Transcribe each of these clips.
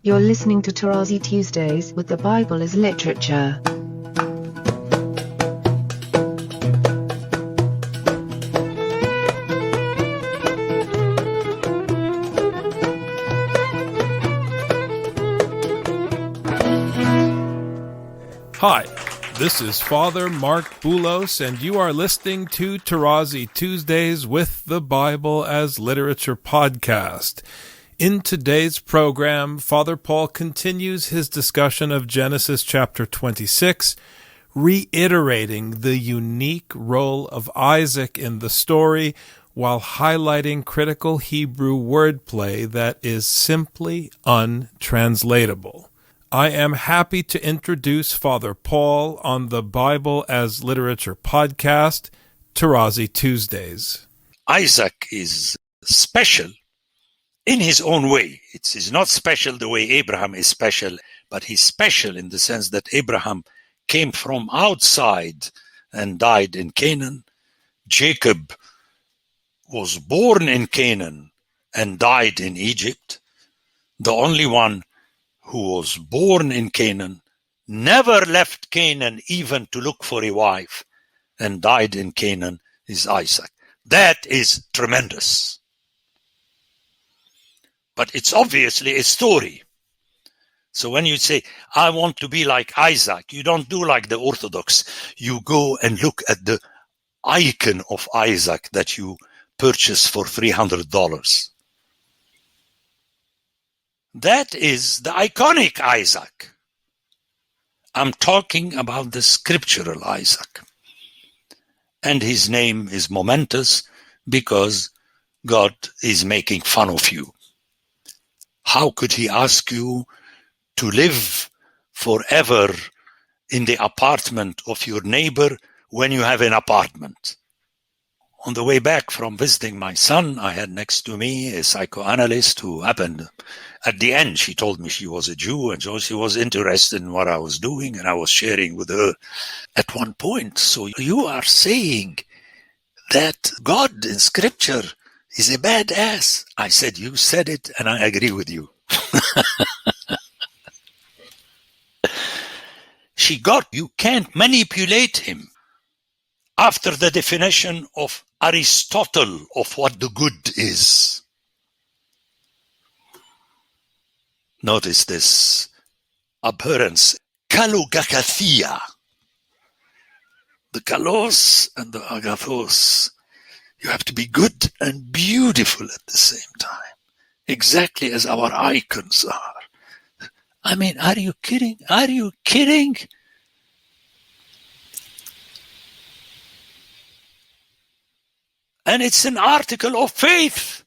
You're listening to Tarazi Tuesdays with the Bible as Literature. Hi, this is Father Mark Boulos, and you are listening to Tarazi Tuesdays with the Bible as Literature podcast. In today's program, Father Paul continues his discussion of Genesis chapter 26, reiterating the unique role of Isaac in the story while highlighting critical Hebrew wordplay that is simply untranslatable. I am happy to introduce Father Paul on the Bible as Literature podcast, Tarazi Tuesdays. Isaac is special in his own way. It's not special the way Abraham is special, but he's special in the sense that Abraham came from outside and died in Canaan. Jacob was born in Canaan and died in Egypt. The only one who was born in Canaan, never left Canaan even to look for a wife, and died in Canaan is Isaac. That is tremendous. But it's obviously a story. So when you say, I want to be like Isaac, you don't do like the Orthodox. You go and look at the icon of Isaac that you purchase for $300. That is the iconic Isaac. I'm talking about the scriptural Isaac. And his name is momentous because God is making fun of you. How could he ask you to live forever in the apartment of your neighbor when you have an apartment? On the way back from visiting my son, I had next to me a psychoanalyst who happened. At the end, she told me she was a Jew, and so she was interested in what I was doing, and I was sharing with her at one point. So you are saying that God in Scripture is a badass. I said, you said it, and I agree with you. You can't manipulate him. After the definition of Aristotle of what the good is. Notice this appearance, kalogakathia. The kalos and the agathos. You have to be good and beautiful at the same time. Exactly as our icons are. I mean, are you kidding? Are you kidding? And it's an article of faith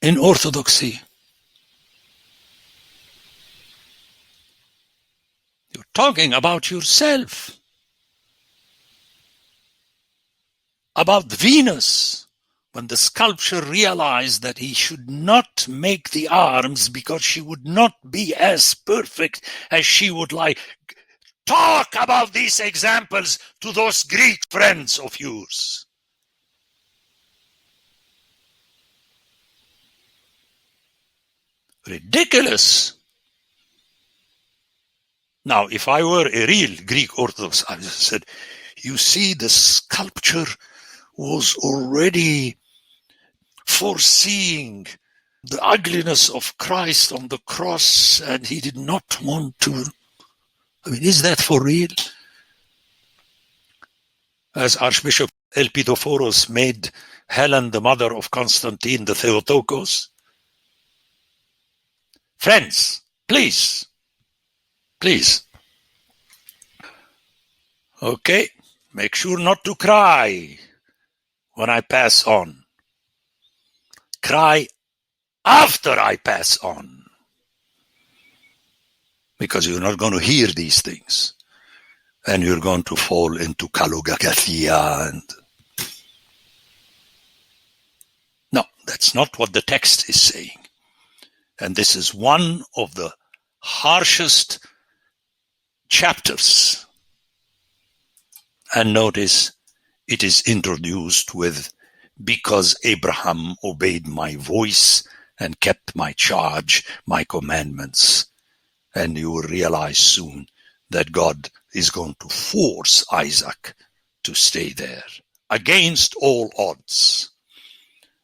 in Orthodoxy. You're talking about yourself, about Venus, when the sculptor realized that he should not make the arms because she would not be as perfect as she would like. Talk about these examples to those Greek friends of yours. Ridiculous. Now, if I were a real Greek Orthodox, I just said, you see, the sculpture was already foreseeing the ugliness of Christ on the cross, and he did not want to. I mean, is that for real? As Archbishop Elpidophoros made Helen the mother of Constantine the Theotokos. Friends, please. Okay, make sure not to cry when I pass on. Cry after I pass on. Because you're not going to hear these things. And you're going to fall into kalogakathia. No, that's not what the text is saying. And this is one of the harshest chapters. And notice it is introduced with, because Abraham obeyed my voice and kept my charge, my commandments. And you will realize soon that God is going to force Isaac to stay there against all odds.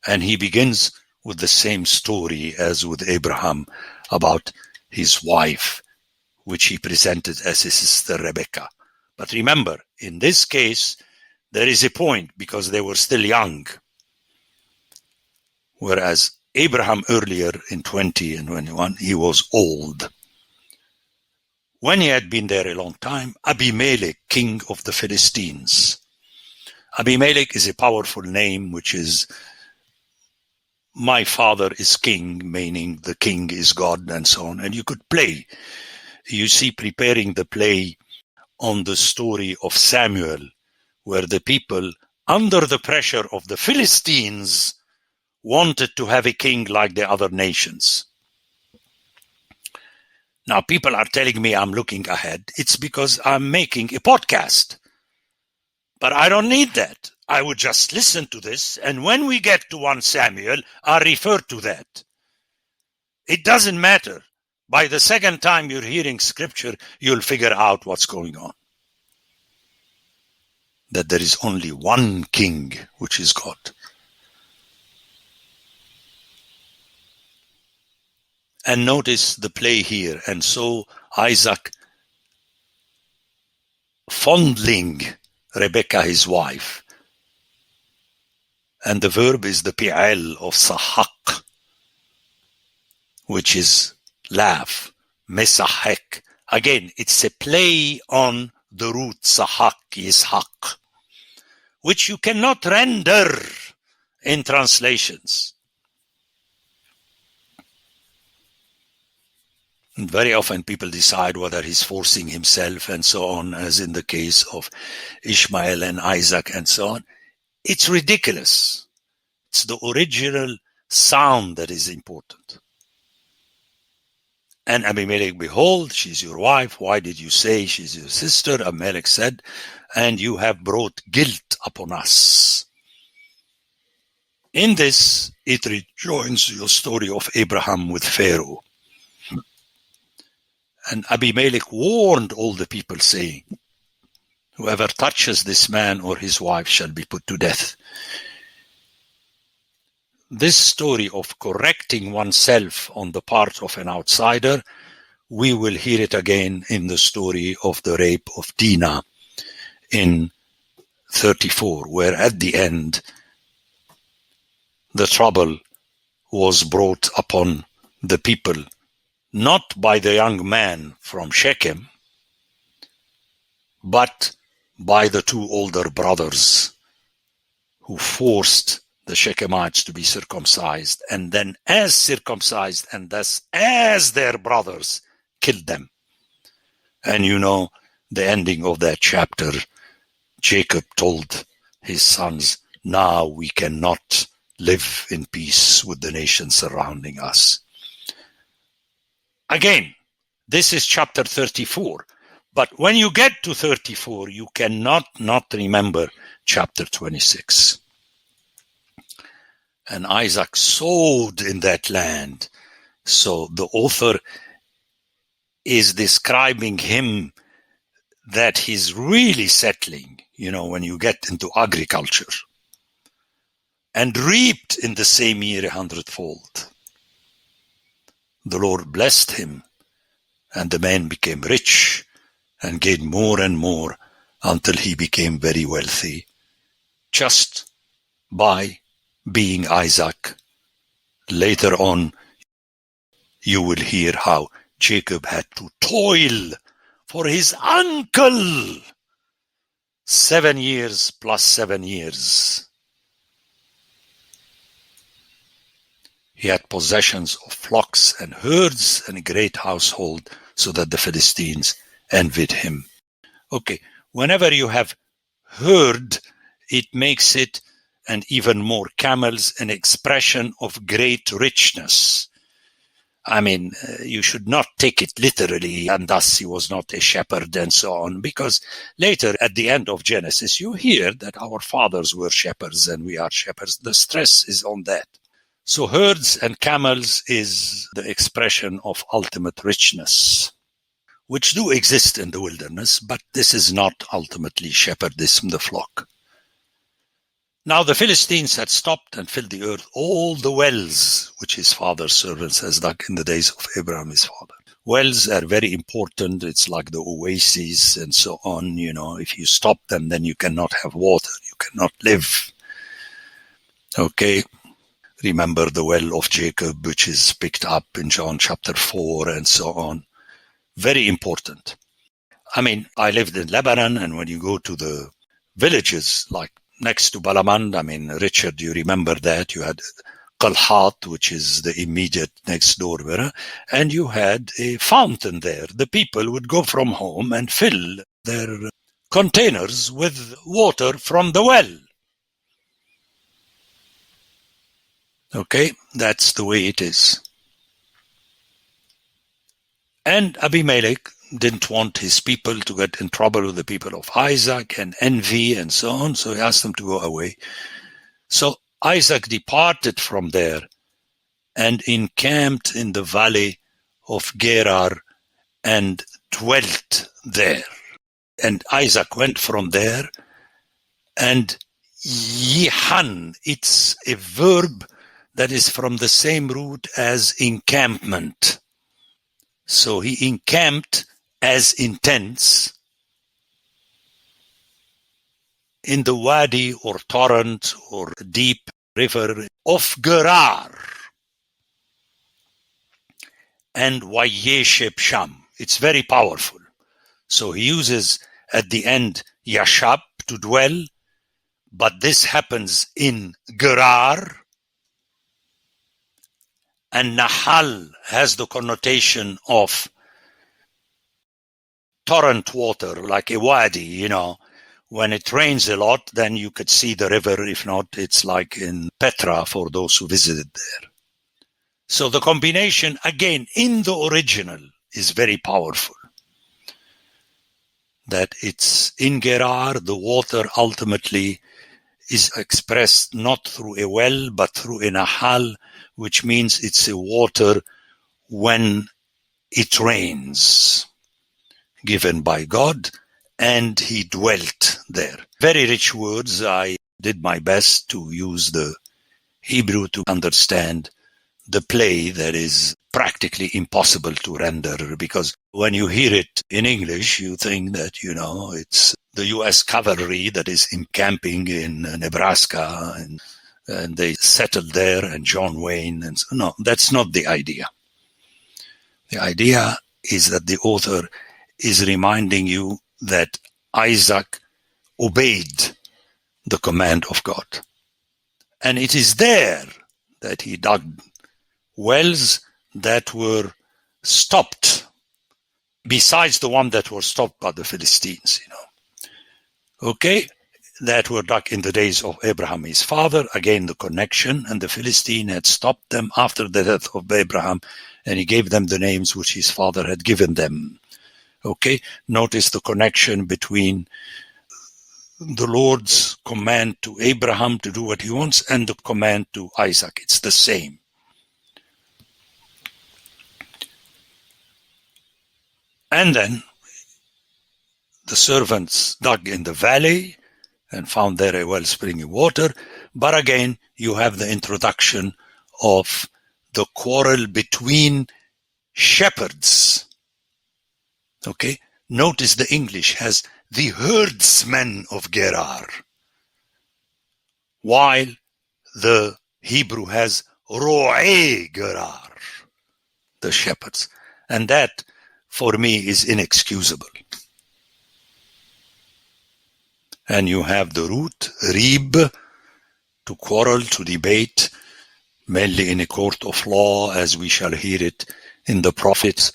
And he begins with the same story as with Abraham about his wife, which he presented as his sister Rebecca. But remember, in this case, there is a point because they were still young. Whereas Abraham earlier in 20 and 21, he was old. When he had been there a long time, Abimelech, king of the Philistines. Abimelech is a powerful name, which is, my father is king, meaning the king is God, and so on. And you could play. You see, preparing the play on the story of Samuel, where the people, under the pressure of the Philistines, wanted to have a king like the other nations. Now, people are telling me I'm looking ahead. It's because I'm making a podcast. But I don't need that. I would just listen to this, and when we get to 1 Samuel, I refer to that. It doesn't matter. By the second time you're hearing scripture, you'll figure out what's going on. That there is only one king, which is God. And notice the play here. And so Isaac, fondling Rebecca, his wife. And the verb is the pi'al of sahak, which is laugh, mesahek. Again, it's a play on the root sahak, yishak, which you cannot render in translations. And very often people decide whether he's forcing himself and so on, as in the case of Ishmael and Isaac and so on. It's ridiculous. It's the original sound that is important. And Abimelech, behold, she's your wife. Why did you say she's your sister? Abimelech said, and you have brought guilt upon us. In this, it rejoins your story of Abraham with Pharaoh. And Abimelech warned all the people, saying, whoever touches this man or his wife shall be put to death. This story of correcting oneself on the part of an outsider, we will hear it again in the story of the rape of Dinah in 34, where at the end the trouble was brought upon the people, not by the young man from Shechem, but by the two older brothers who forced the Shechemites to be circumcised, and then as circumcised and thus as their brothers killed them. And you know the ending of that chapter. Jacob told his sons, now we cannot live in peace with the nations surrounding us. Again, this is chapter 34. But when you get to 34, you cannot not remember chapter 26. And Isaac sowed in that land. So the author is describing him that he's really settling, when you get into agriculture. And reaped in the same year 100-fold. The Lord blessed him, and the man became rich and gained more and more until he became very wealthy, just by being Isaac. Later on, you will hear how Jacob had to toil for his uncle 7 years plus 7 years. He had possessions of flocks and herds and a great household, so that the Philistines envied him. Okay, whenever you have herd, it makes it, and even more camels, an expression of great richness. I mean, you should not take it literally, and thus he was not a shepherd and so on, because later at the end of Genesis, you hear that our fathers were shepherds and we are shepherds. The stress is on that. So herds and camels is the expression of ultimate richness, which do exist in the wilderness, but this is not ultimately shepherdism, the flock. Now the Philistines had stopped and filled the earth all the wells which his father's servants has dug in the days of Abraham his father. Wells are very important. It's like the oases and so on. If you stop them, then you cannot have water. You cannot live. Okay. Remember the well of Jacob, which is picked up in John chapter 4 and so on. Very important. I lived in Lebanon, and when you go to the villages, like next to Balamand, Richard, you remember that you had Qalhat, which is the immediate next door, and you had a fountain there. The people would go from home and fill their containers with water from the well. Okay, that's the way it is. And Abimelech didn't want his people to get in trouble with the people of Isaac and envy and so on, so he asked them to go away. So Isaac departed from there and encamped in the valley of Gerar and dwelt there. And Isaac went from there, and Yihan, it's a verb that is from the same root as encampment. So he encamped as intense in the wadi or torrent or deep river of Gerar and Wayesheb Sham. It's very powerful. So he uses at the end Yashab to dwell, but this happens in Gerar. And Nahal has the connotation of torrent water, like a wadi, When it rains a lot, then you could see the river. If not, it's like in Petra for those who visited there. So the combination, again, in the original is very powerful. That it's in Gerar, the water ultimately is expressed not through a well, but through a Nahal, which means it's a water when it rains, given by God, and he dwelt there. Very rich words. I did my best to use the Hebrew to understand the play that is practically impossible to render, because when you hear it in English, you think that, it's the U.S. cavalry that is encamping in Nebraska and they settled there, and John Wayne. And so, no, that's not the idea. The idea is that the author is reminding you that Isaac obeyed the command of God. And it is there that he dug wells that were stopped, besides the one that were stopped by the Philistines, Okay? That were dug in the days of Abraham, his father. Again, the connection. And the Philistine had stopped them after the death of Abraham, and he gave them the names which his father had given them. Okay? Notice the connection between the Lord's command to Abraham to do what he wants and the command to Isaac. It's the same. And then the servants dug in the valley and found there a well-springing water. But again, you have the introduction of the quarrel between shepherds. Okay? Notice the English has the herdsmen of Gerar, while the Hebrew has ro'ei Gerar, the shepherds. And that, for me, is inexcusable. And you have the root, rib, to quarrel, to debate, mainly in a court of law, as we shall hear it in the prophets,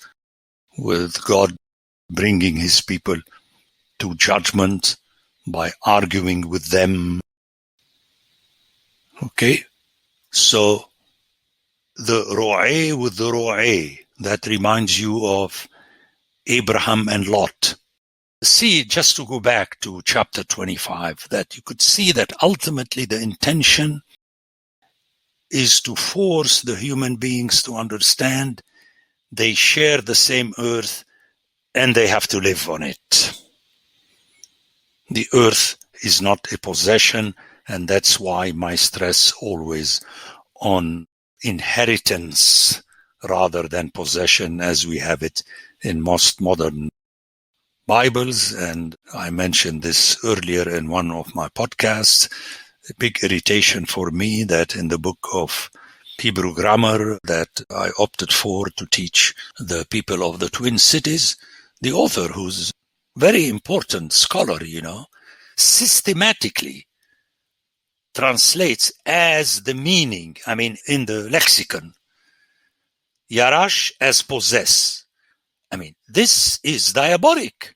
with God bringing his people to judgment by arguing with them. Okay? So, the ro'eh with the ro'eh, that reminds you of Abraham and Lot. See, just to go back to chapter 25, that you could see that ultimately the intention is to force the human beings to understand they share the same earth and they have to live on it. The earth is not a possession, and that's why my stress always on inheritance rather than possession as we have it in most modern Bibles. And I mentioned this earlier in one of my podcasts. A big irritation for me that in the book of Hebrew grammar that I opted for to teach the people of the Twin Cities, the author, who's very important scholar, systematically translates as the meaning, in the lexicon, Yarash as possess. This is diabolic,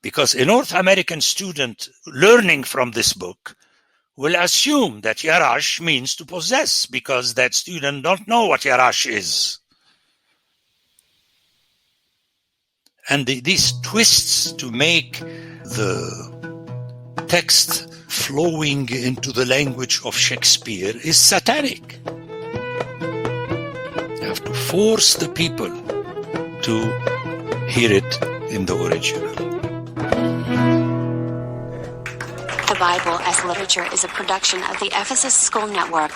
because a North American student learning from this book will assume that Yarash means to possess, because that student don't know what Yarash is. And these twists to make the text flowing into the language of Shakespeare is satanic. You have to force the people to hear it in the original. The Bible as Literature is a production of the Ephesus School Network.